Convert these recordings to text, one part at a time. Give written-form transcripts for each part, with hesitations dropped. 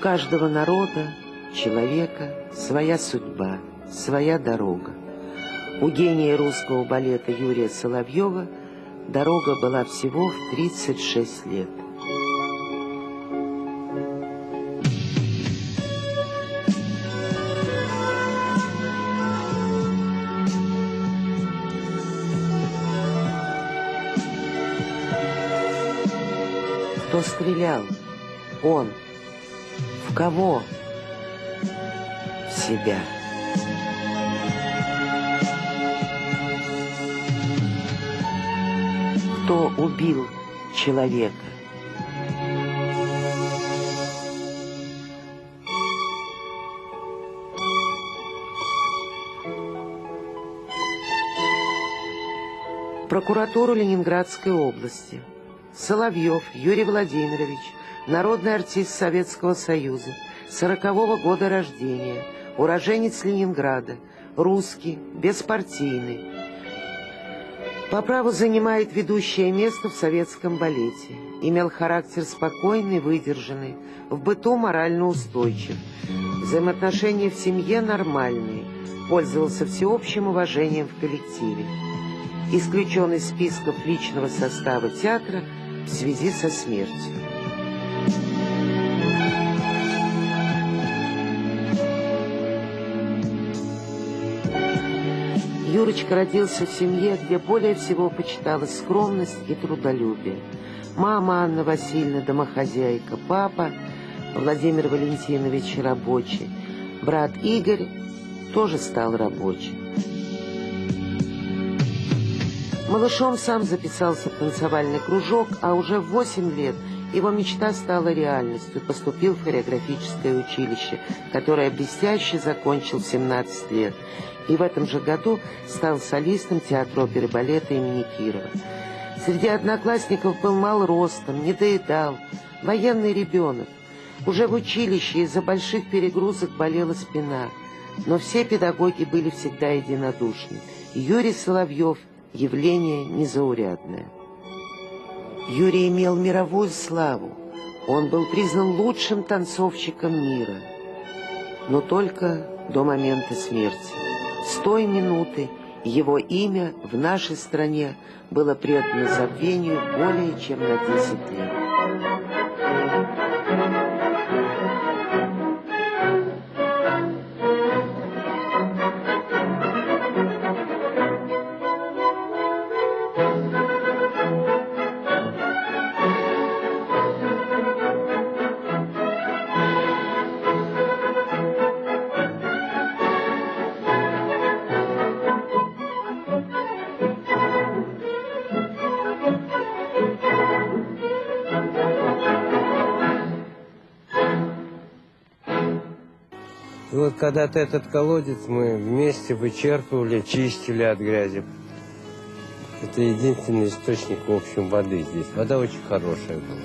каждого народа, человека своя судьба, своя дорога. У гения русского балета Юрия Соловьева дорога была всего в 36 лет. Кто стрелял? Он. В кого? В себя. Кто убил человека? Прокуратуру Ленинградской области. Соловьев Юрий Владимирович, народный артист Советского Союза, 40-го года рождения, уроженец Ленинграда, русский, беспартийный. По праву занимает ведущее место в советском балете. Имел характер спокойный, выдержанный, в быту морально устойчив. Взаимоотношения в семье нормальные, пользовался всеобщим уважением в коллективе. Исключен из списков личного состава театра в связи со смертью. Юрочка родился в семье, где более всего почиталась скромность и трудолюбие. Мама Анна Васильевна домохозяйка, папа Владимир Валентинович рабочий, брат Игорь тоже стал рабочим. Малышом сам записался в танцевальный кружок, а уже в 8 лет его мечта стала реальностью. Поступил в хореографическое училище, которое блестяще закончил в 17 лет. И в этом же году стал солистом театра оперы и балета имени Кирова. Среди одноклассников был мал ростом, не доедал, военный ребенок. Уже в училище из-за больших перегрузок болела спина. Но все педагоги были всегда единодушны. Юрий Соловьев – явление незаурядное. Юрий имел мировую славу. Он был признан лучшим танцовщиком мира. Но только до момента смерти. С той минуты его имя в нашей стране было предано забвению более чем на 10 лет. И вот когда-то этот колодец мы вместе вычерпывали, чистили от грязи. Это единственный источник, в общем, воды здесь. Вода очень хорошая была,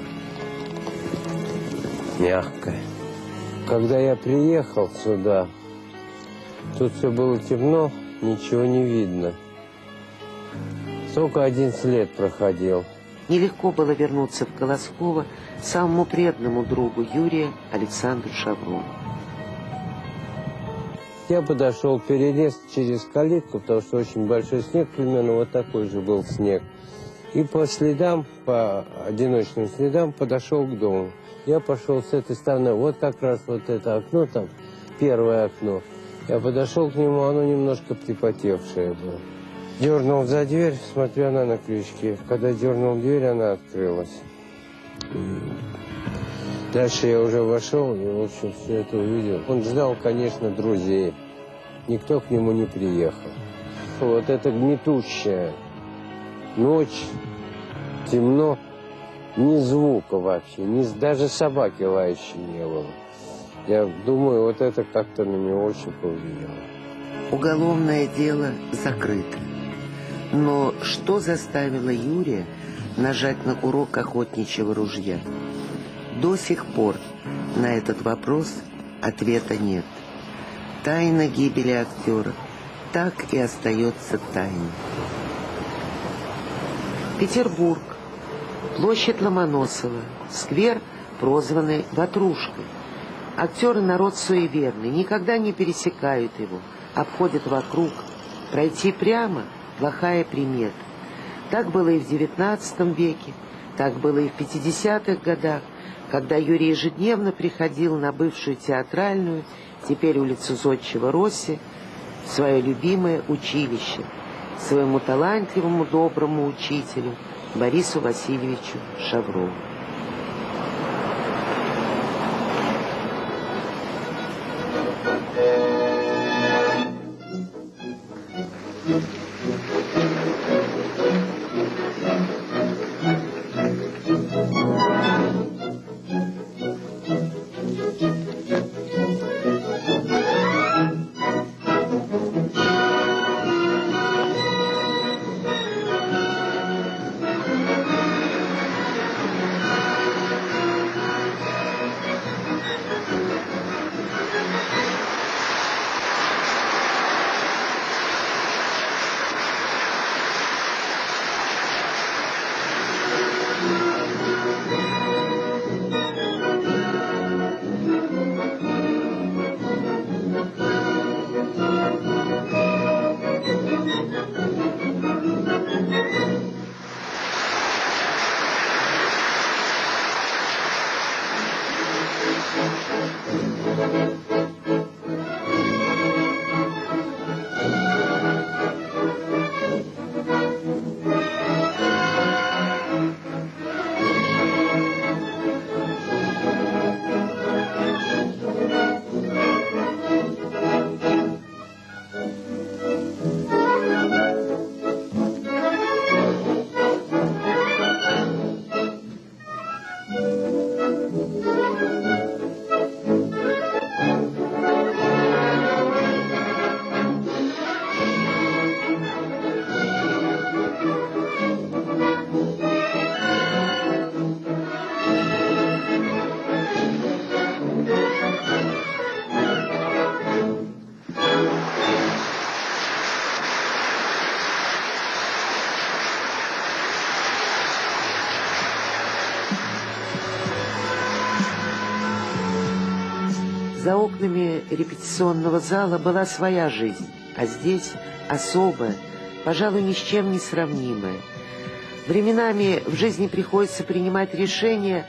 мягкая. Когда я приехал сюда, тут все было темно, ничего не видно. Только 11 лет проходил. Нелегко было вернуться в Колосково самому преданному другу Юрия Александру Шаврову. Я подошел, перелез через калитку, потому что очень большой снег, примерно вот такой же был снег. И по следам, по одиночным следам подошел к дому. Я пошел с этой стороны, вот как раз вот это окно там, первое окно. Я подошел к нему, оно немножко припотевшее было. Дернул за дверь, смотрю, она на крючке. Когда дернул дверь, она открылась. Дальше я уже вошел и, в общем, все это увидел. Он ждал, конечно, друзей. Никто к нему не приехал. Вот это гнетущая ночь, темно, ни звука вообще, даже собаки лающей не было. Я думаю, вот это как-то на меня очень повлияло. Уголовное дело закрыто. Но что заставило Юрия нажать на курок охотничьего ружья? До сих пор на этот вопрос ответа нет. Тайна гибели актера так и остается тайной. Петербург. Площадь Ломоносова. Сквер, прозванный Ватрушкой. Актеры народ суеверный, никогда не пересекают его, обходят вокруг. Пройти прямо – плохая примета. Так было и в XIX веке, так было и в 50-х годах, когда Юрий ежедневно приходил на бывшую театральную, теперь улицу Зодчего Росси, в свое любимое училище, к своему талантливому, доброму учителю Борису Васильевичу Шаврову. За окнами репетиционного зала была своя жизнь, а здесь особая, пожалуй, ни с чем не сравнимая. Временами в жизни приходится принимать решения,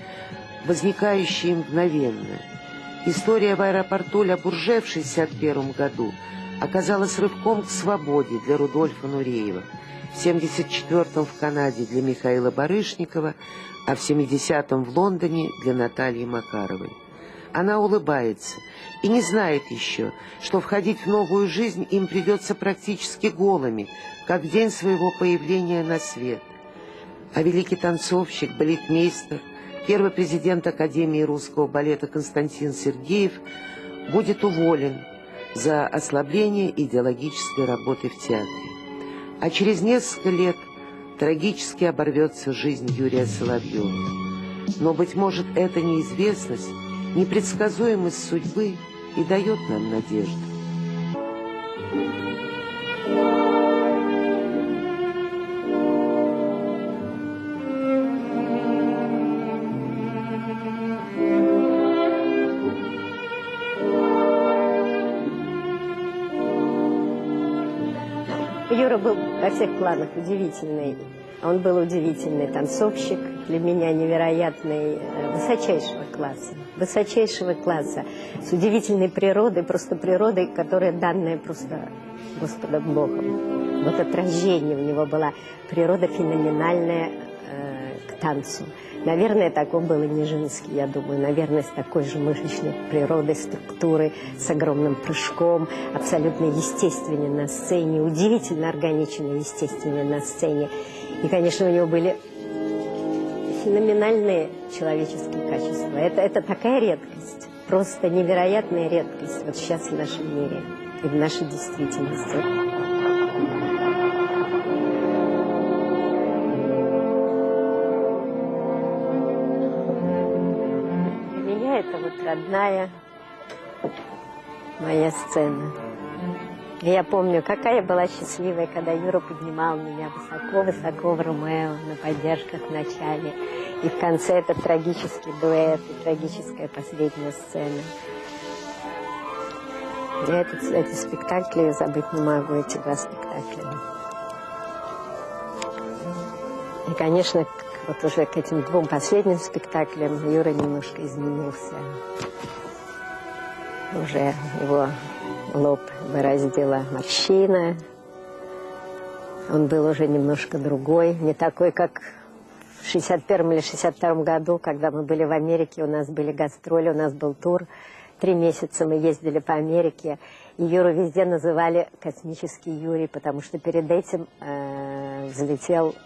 возникающие мгновенно. История в аэропорту Ля Бурже в 1961 году оказалась рывком к свободе для Рудольфа Нуреева, в 1974 в Канаде для Михаила Барышникова, а в 1970 в Лондоне для Натальи Макаровой. Она улыбается и не знает еще, что входить в новую жизнь им придется практически голыми, как в день своего появления на свет. А великий танцовщик, балетмейстер, первый президент Академии русского балета Константин Сергеев будет уволен за ослабление идеологической работы в театре. А через несколько лет трагически оборвется жизнь Юрия Соловьева. Но, быть может, эта неизвестность, непредсказуемость судьбы и дает нам надежду. Юра был во всех планах удивительный. Он был удивительный танцовщик, для меня невероятный, высочайшего класса, с удивительной природой, просто природой, которая данная просто Господом Богом. Вот от рождения у него была природа феноменальная к танцу. Наверное, так он был и Нижинский, я думаю. Наверное, с такой же мышечной природой, структурой, с огромным прыжком, абсолютно естественен на сцене, удивительно органичен и естественен на сцене. И, конечно, у него были феноменальные человеческие качества. Это такая редкость, просто невероятная редкость вот сейчас в нашем мире и в нашей действительности. Для меня это вот родная моя сцена. И я помню, какая я была счастливая, когда Юра поднимал меня высоко-высоко в Ромео на поддержках в начале. И в конце этот трагический дуэт, и трагическая последняя сцена. Я эти спектакли забыть не могу, эти 2 спектакля. И, конечно, вот уже к этим 2 последним спектаклям Юра немножко изменился. Уже его лоб бороздила морщина. Он был уже немножко другой, не такой, как в 61 или 62 году, когда мы были в Америке, у нас были гастроли, у нас был тур. 3 месяца мы ездили по Америке, и Юру везде называли «Космический Юрий», потому что перед этим взлетел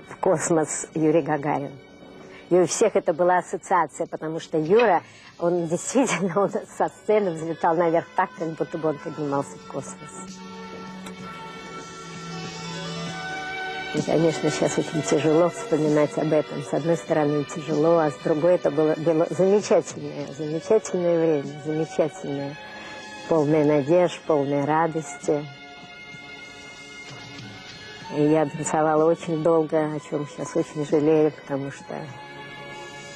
в космос Юрий Гагарин. И у всех это была ассоциация, потому что Юра, он действительно он со сцены взлетал наверх так, как будто бы он поднимался в космос. И, конечно, сейчас очень тяжело вспоминать об этом. С одной стороны тяжело, а с другой это было замечательное время, замечательное, полное надежд, полное радости. И я танцевала очень долго, о чем сейчас очень жалею, потому что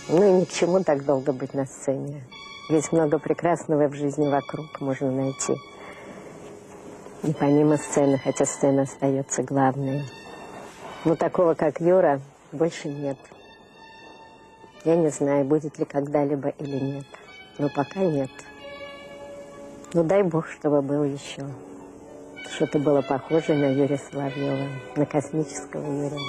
ни к чему так долго быть на сцене. Ведь много прекрасного в жизни вокруг можно найти. И помимо сцены, хотя сцена остается главной. Но такого, как Юра, больше нет. Я не знаю, будет ли когда-либо или нет. Но пока нет. Ну, дай Бог, чтобы был еще. Что-то было похоже на Юрия Соловьева, на космического Юрия.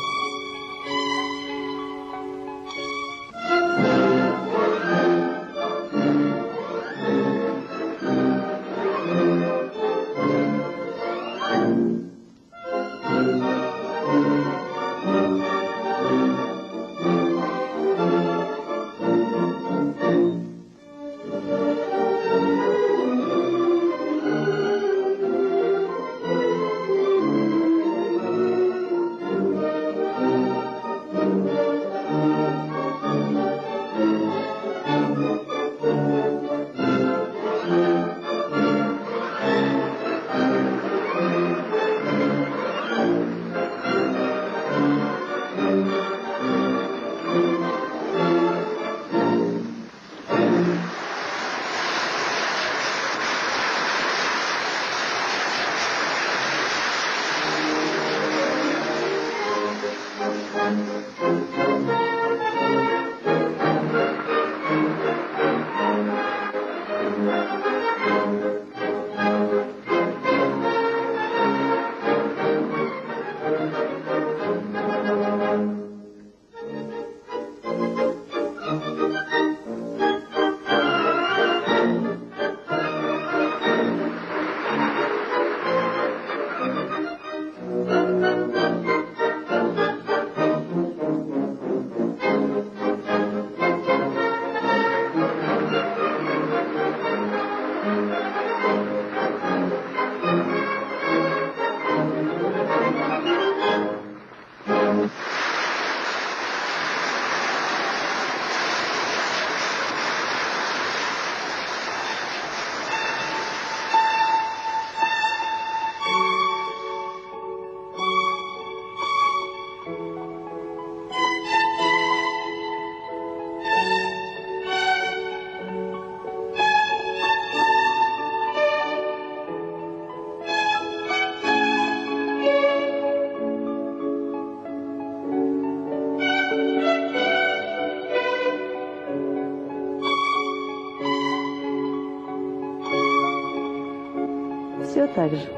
Все так же.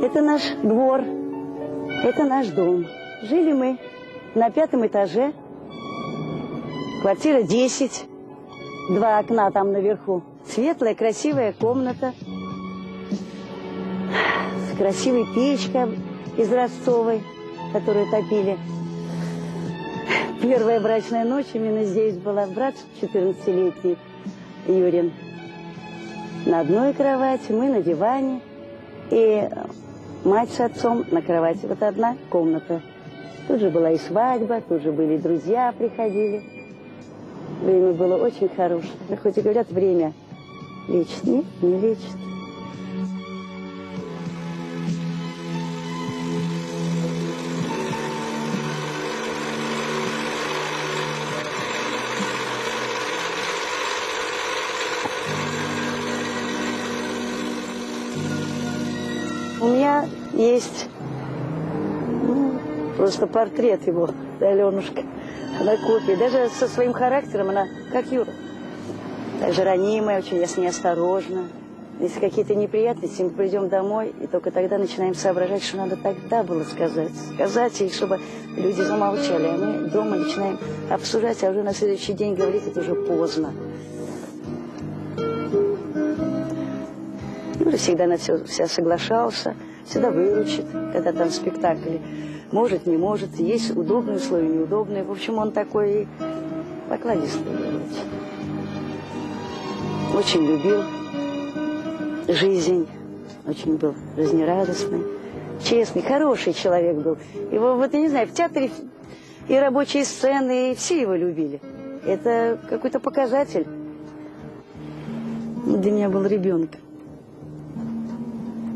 Это наш двор, это наш дом. Жили мы на 5-м этаже, квартира 10, 2 окна там наверху. Светлая, красивая комната, с красивой печкой из Ростовой, которую топили. Первая брачная ночь именно здесь была. Брат 14-летний Юрин. На одной кровати, мы на диване, и мать с отцом на кровати. Вот одна комната. Тут же была и свадьба, тут же были и друзья приходили. Время было очень хорошее. Хоть и говорят, время лечит. Нет, не лечит. У меня есть просто портрет его, Аленушка. Она копия. Даже со своим характером она как Юра. Также ранимая, очень я с ней осторожна. Если какие-то неприятности, мы придем домой, и только тогда начинаем соображать, что надо тогда было сказать. Сказать, и чтобы люди замолчали. А мы дома начинаем обсуждать, а уже на следующий день говорить, это уже поздно. Юра всегда на все соглашался, всегда выручит, когда там спектакли. Может, не может, есть удобные условия, неудобные. В общем, он такой покладистый был. Очень любил жизнь, очень был жизнерадостный, честный, хороший человек был. Его, вот я не знаю, в театре и рабочие сцены, и все его любили. Это какой-то показатель. Для меня был ребенком.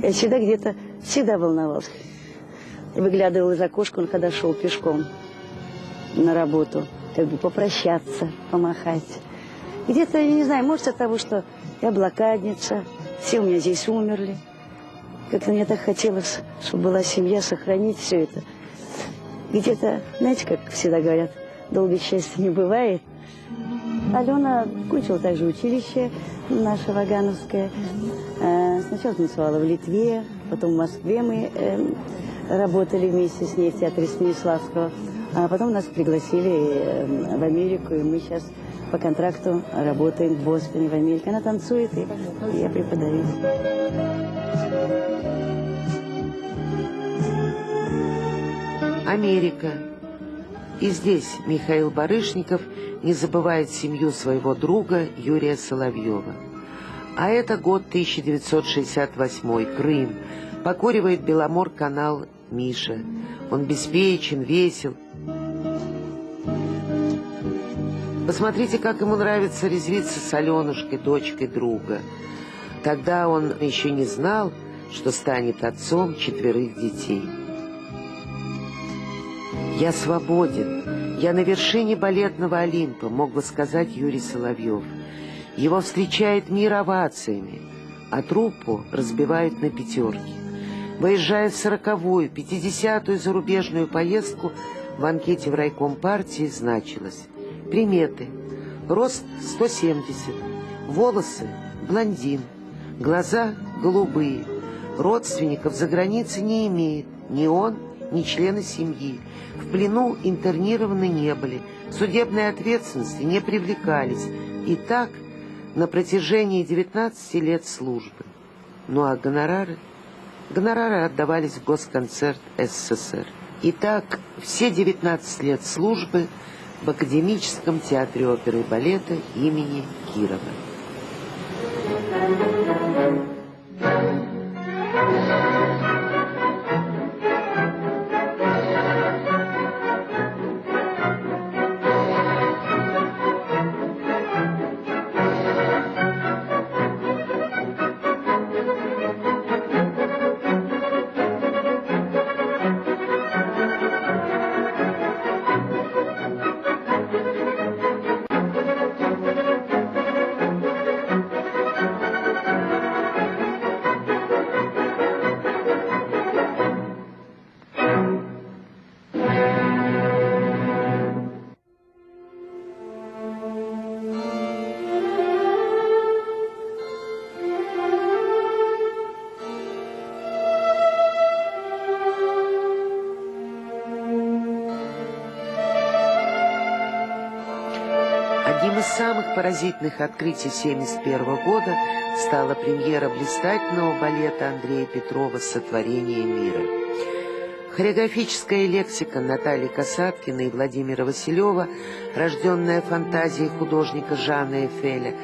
Я всегда где-то, всегда волновался. Выглядывал из окошка, он когда шел пешком на работу, как бы попрощаться, помахать. Где-то, я не знаю, может от того, что я блокадница, все у меня здесь умерли. Как-то мне так хотелось, чтобы была семья, сохранить все это. Где-то, знаете, как всегда говорят, долго счастья не бывает. Алена кончила также училище наше Вагановское. Сначала танцевала в Литве, потом в Москве мы работали вместе с ней в театре Станиславского. А потом нас пригласили в Америку, и мы сейчас по контракту работаем в Бостоне, в Америке. Она танцует, и я преподаю. Америка. И здесь Михаил Барышников не забывает семью своего друга Юрия Соловьева. А это год 1968, Крым. Покуривает Беломор-канал Миша. Он беспечен, весел. Посмотрите, как ему нравится резвиться с Аленушкой, дочкой друга. Тогда он еще не знал, что станет отцом 4 детей. «Я свободен, я на вершине балетного Олимпа», мог бы сказать Юрий Соловьев. Его встречает мир овациями, а труппу разбивают на пятерки. Выезжая в 40-ю, 50-ю зарубежную поездку, в анкете в райком партии значилось: приметы: рост 170, волосы блондин, глаза голубые, родственников за границей не имеет, ни он, ни члены семьи, в плену интернированы не были, судебной ответственности не привлекались, и так на протяжении 19 лет службы. Ну а гонорары? Гонорары отдавались в Госконцерт СССР. И так все 19 лет службы в Академическом театре оперы и балета имени Кирова. Одним из самых поразительных открытий 1971 года стала премьера блистательного балета Андрея Петрова «Сотворение мира». Хореографическая лексика Натальи Касаткиной и Владимира Василева, рожденная фантазией художника Жана Эфеля,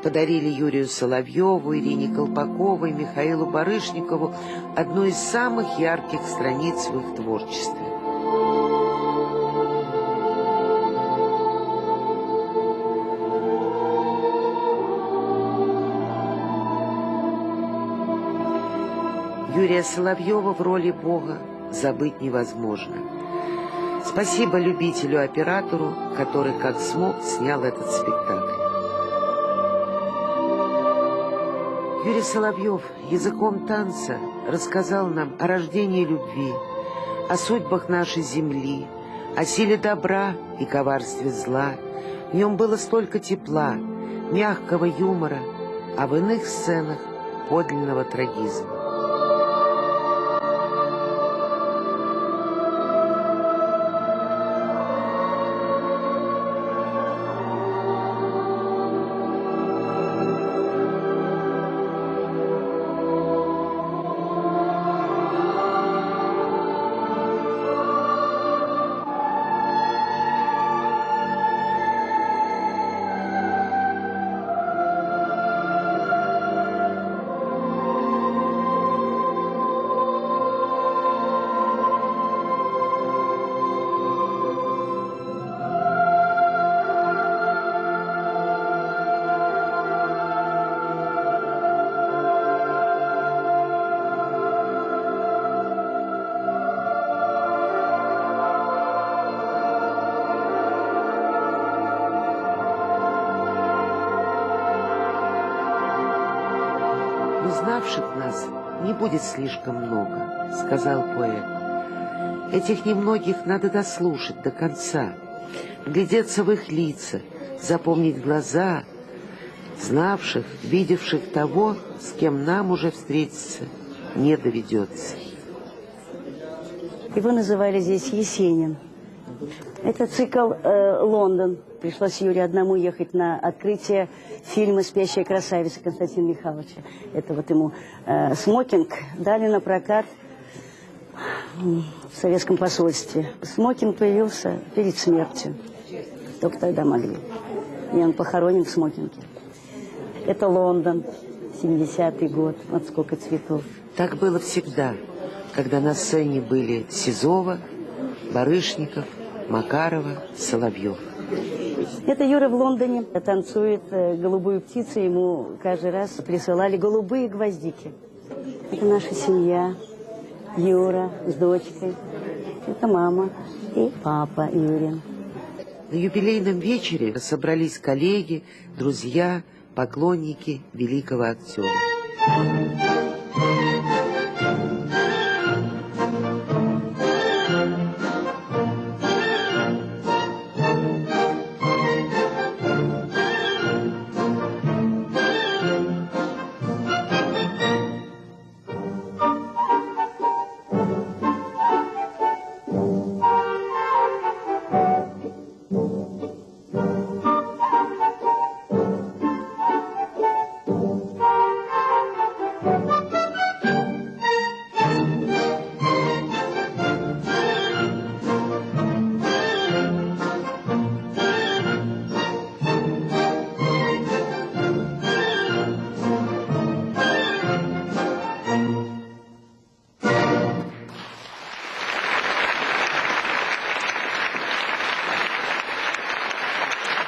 подарили Юрию Соловьеву, Ирине Колпаковой, Михаилу Барышникову одну из самых ярких страниц в их творчестве. Юрия Соловьева в роли Бога забыть невозможно. Спасибо любителю-оператору, который как смог снял этот спектакль. Юрий Соловьев языком танца рассказал нам о рождении любви, о судьбах нашей земли, о силе добра и коварстве зла. В нем было столько тепла, мягкого юмора, а в иных сценах подлинного трагизма. «Узнавших нас не будет слишком много», — сказал поэт. «Этих немногих надо дослушать до конца, вглядеться в их лица, запомнить глаза, знавших, видевших того, с кем нам уже встретиться не доведется». Его называли здесь Есенин. Это цикл «Лондон». Пришлось Юрию одному ехать на открытие фильма «Спящая красавица» Константина Михайловича. Это вот ему смокинг дали на прокат в советском посольстве. Смокинг появился перед смертью. Только тогда могли. И он похоронен в смокинге. Это Лондон, 70-й год. Вот сколько цветов. Так было всегда, когда на сцене были Сизова, Барышников, Макарова, Соловьев. Это Юра в Лондоне танцует голубую птицу. Ему каждый раз присылали голубые гвоздики. Это наша семья. Юра с дочкой. Это мама и папа Юрин. На юбилейном вечере собрались коллеги, друзья, поклонники великого актера.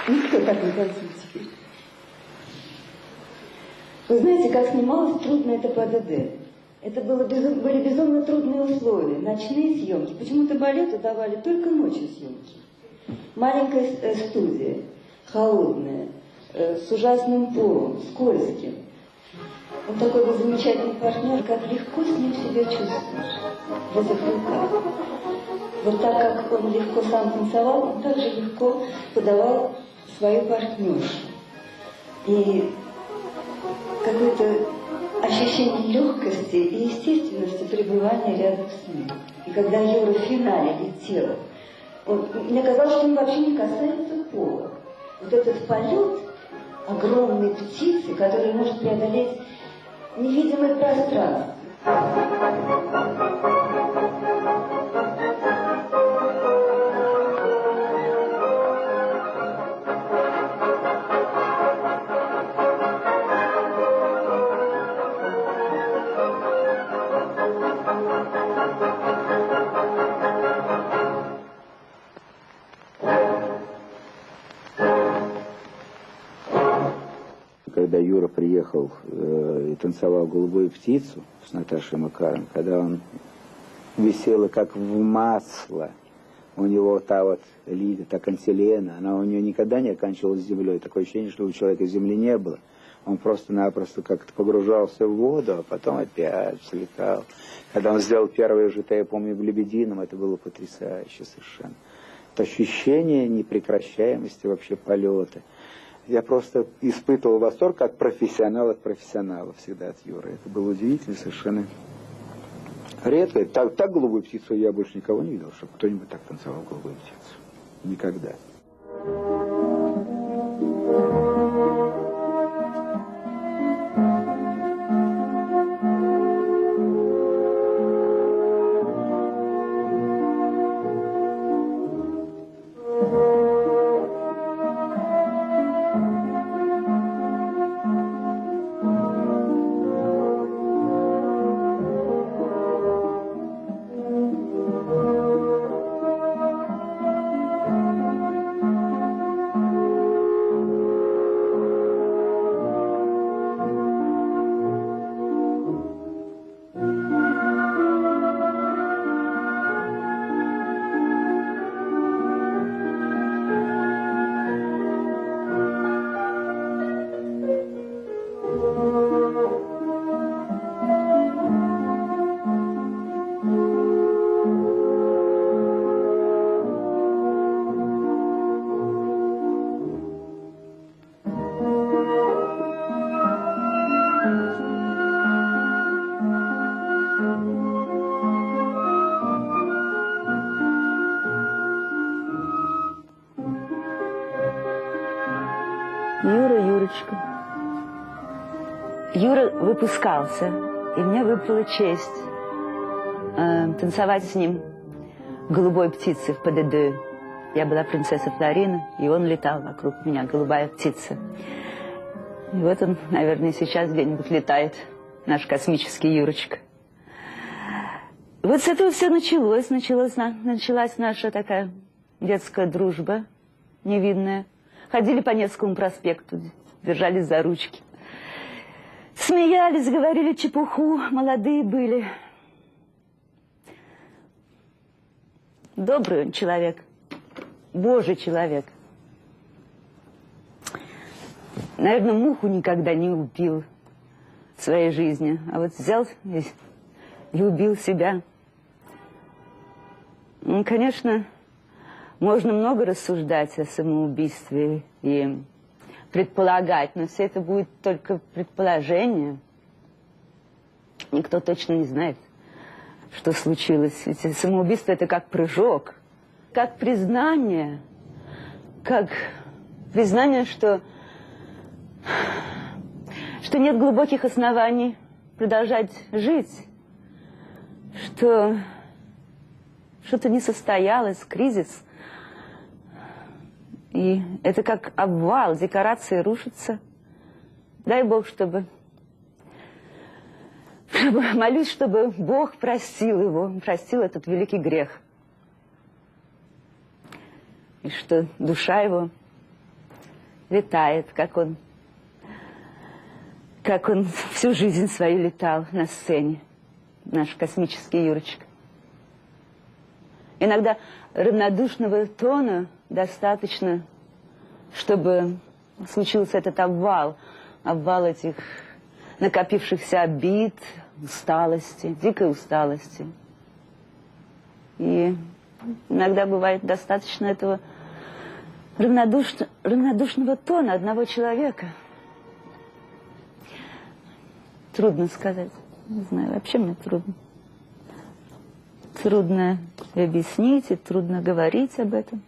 Никто так не танцует теперь. Вы знаете, как снималось трудно это ПДД? Это были безумно трудные условия, ночные съемки. Почему-то балету давали только ночью съемки. Маленькая студия, холодная, с ужасным полом, скользким. Он такой был замечательный партнер, как легко с ним себя чувствуешь в этих руках. Вот так как он легко сам танцевал, он также легко подавал свою партнершу. И какое-то ощущение легкости и естественности пребывания рядом с ним. И когда Юра в финале летел, мне казалось, что он вообще не касается пола. Вот этот полет огромной птицы, которая может преодолеть невидимое пространство. Когда Юра приехал и танцевал «Голубую птицу» с Наташей Макаровой, когда он висел как в масло, у него та вот Лида, та канцелена, она у нее никогда не оканчивалась землей, такое ощущение, что у человека земли не было. Он просто-напросто как-то погружался в воду, а потом опять взлетал. Когда он сделал первое ЖТ, я помню, в Лебедином, это было потрясающе совершенно. Это ощущение непрекращаемости вообще полета. Я просто испытывал восторг как профессионал от профессионала всегда от Юры. Это было удивительно совершенно. Редко. Так голубую птицу я больше никого не видел, чтобы кто-нибудь так танцевал голубую птицу. Никогда. Юрочка. Юра выпускался, и мне выпала честь танцевать с ним голубой птицей в ПДД. Я была принцесса Флорина, и он летал вокруг меня, голубая птица. И вот он, наверное, сейчас где-нибудь летает, наш космический Юрочка. Вот с этого все началось. Началась наша такая детская дружба невинная. Ходили по Невскому проспекту, держались за ручки. Смеялись, говорили чепуху, молодые были. Добрый он человек, Божий человек. Наверное, муху никогда не убил в своей жизни, а вот взял и убил себя. Ну, конечно, можно много рассуждать о самоубийстве и предполагать, но все это будет только предположение. Никто точно не знает, что случилось. Ведь самоубийство – это как прыжок, как признание, что нет глубоких оснований продолжать жить, что что-то не состоялось, кризис. И это как обвал, декорации рушатся. Дай Бог, молюсь, чтобы Бог простил его, простил этот великий грех. И что душа его летает, как он всю жизнь свою летал на сцене, наш космический Юрочка. Иногда равнодушного тона достаточно, чтобы случился этот обвал этих накопившихся обид, усталости, дикой усталости. И иногда бывает достаточно этого равнодушного тона одного человека. Трудно сказать. Не знаю, вообще мне трудно. Трудно объяснить и трудно говорить об этом.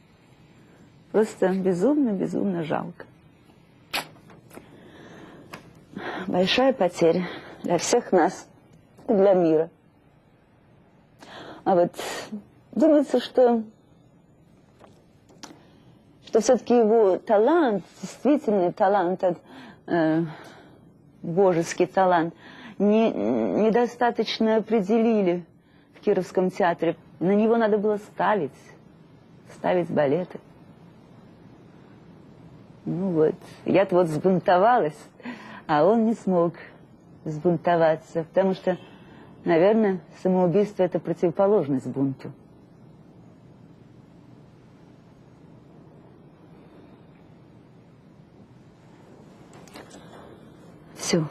Просто безумно жалко. Большая потеря для всех нас и для мира. А вот думается, что все-таки его талант, действительный талант, божеский талант, недостаточно определили в Кировском театре. На него надо было ставить балеты. Ну вот, я-то вот взбунтовалась, а он не смог взбунтоваться, потому что, наверное, самоубийство – это противоположность бунту. Все.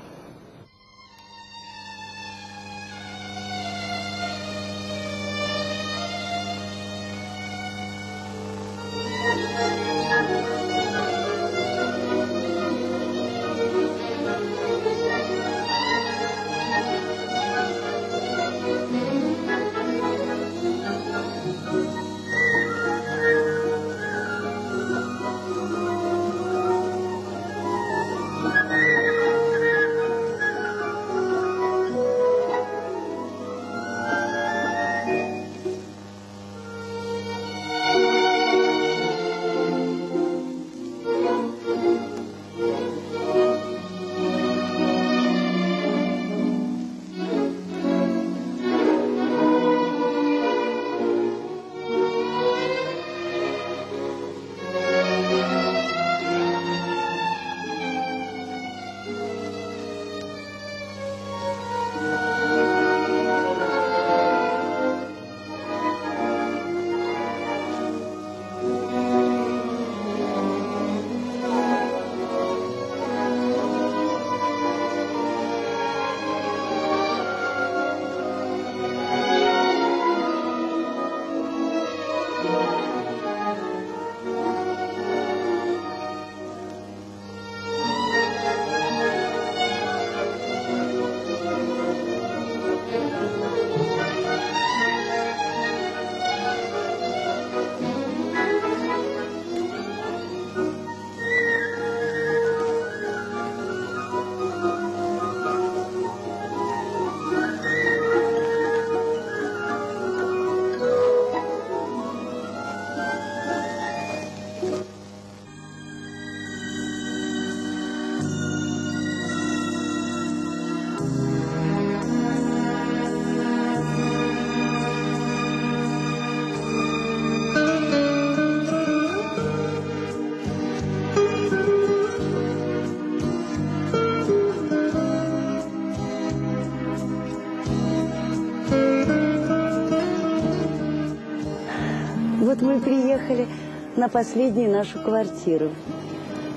Вот мы приехали на последнюю нашу квартиру.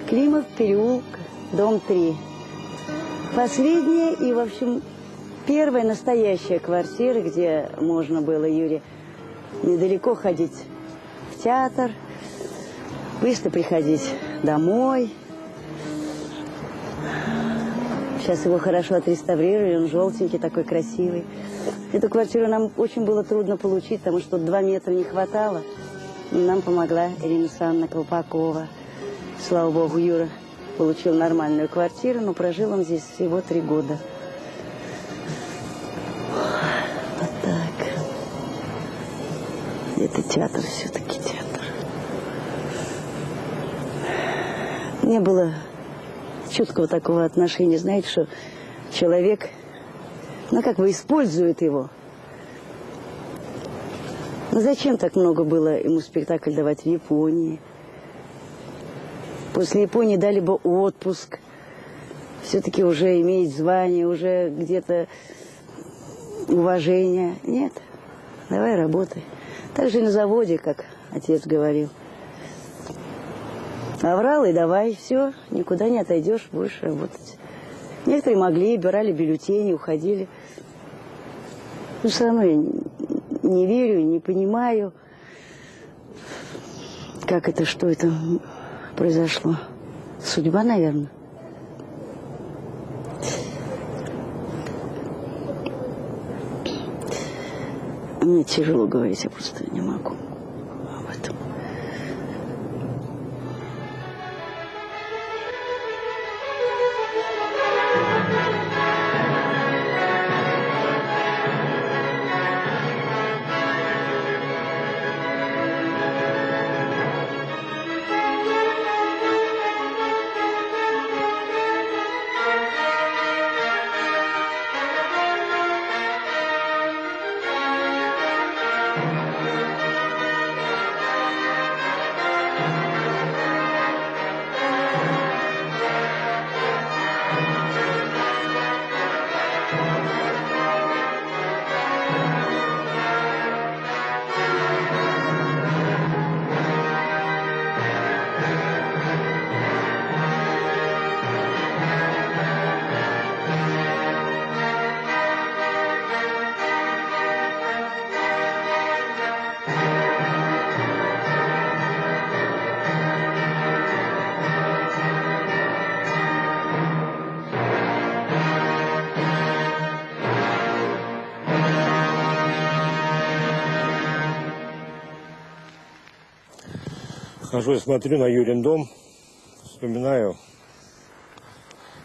Климов, переулок, дом 3. Последняя и, в общем, первая настоящая квартира, где можно было Юре недалеко ходить в театр, быстро приходить домой. Сейчас его хорошо отреставрировали, он желтенький, такой красивый. Эту квартиру нам очень было трудно получить, потому что 2 метра не хватало. И нам помогла Ирина Александровна Колпакова. Слава богу, Юра получил нормальную квартиру, но прожил он здесь всего 3 года. Вот так. Это театр, все-таки театр. Не было чуткого такого отношения, знаете, что человек, ну как бы использует его. Ну зачем так много было ему спектакль давать в Японии? После Японии дали бы отпуск. Все-таки уже иметь звание, уже где-то уважение. Нет, давай работай. Так же и на заводе, как отец говорил. Оврал и давай, все, никуда не отойдешь, будешь работать. Некоторые могли, брали бюллетени, уходили. Но все равно я не верю, не понимаю, как это, что это произошло. Судьба, наверное. Мне тяжело говорить, я просто не могу об этом. хожу и смотрю на Юрин дом, вспоминаю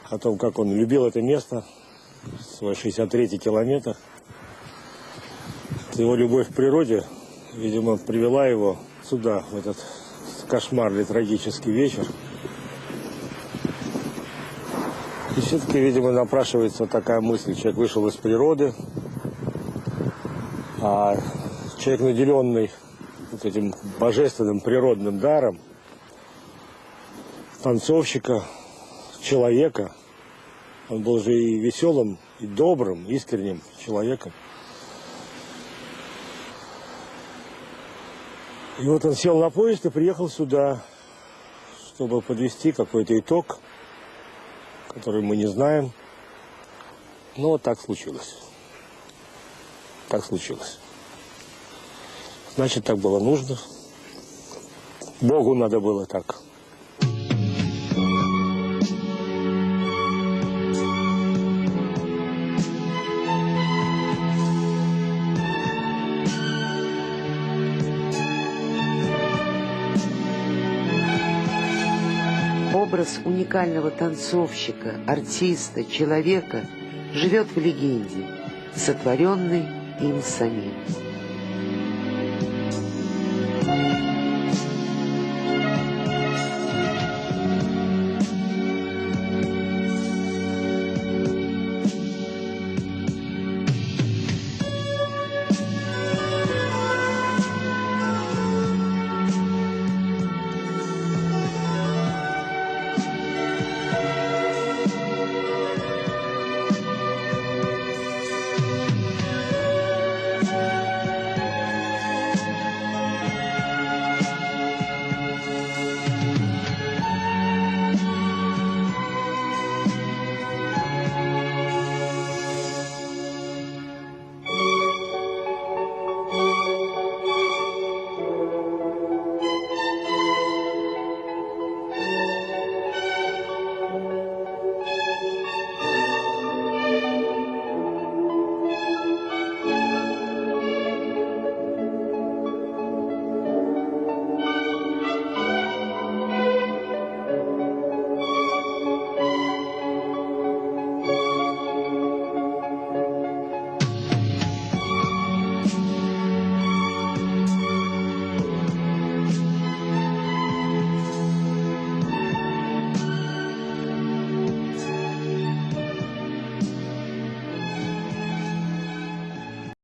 о том, как он любил это место, свой 63-й километр. Его любовь к природе, видимо, привела его сюда, в этот кошмарный трагический вечер. И все-таки, видимо, напрашивается такая мысль. Человек вышел из природы, а человек, наделенный вот этим божественным природным даром, танцовщика, человека, он был же и веселым, и добрым, искренним человеком. И вот он сел на поезд и приехал сюда, чтобы подвести какой-то итог, который мы не знаем. Но вот так случилось. Так случилось. Значит, так было нужно. Богу надо было так. Образ уникального танцовщика, артиста, человека живет в легенде, сотворенной им самим.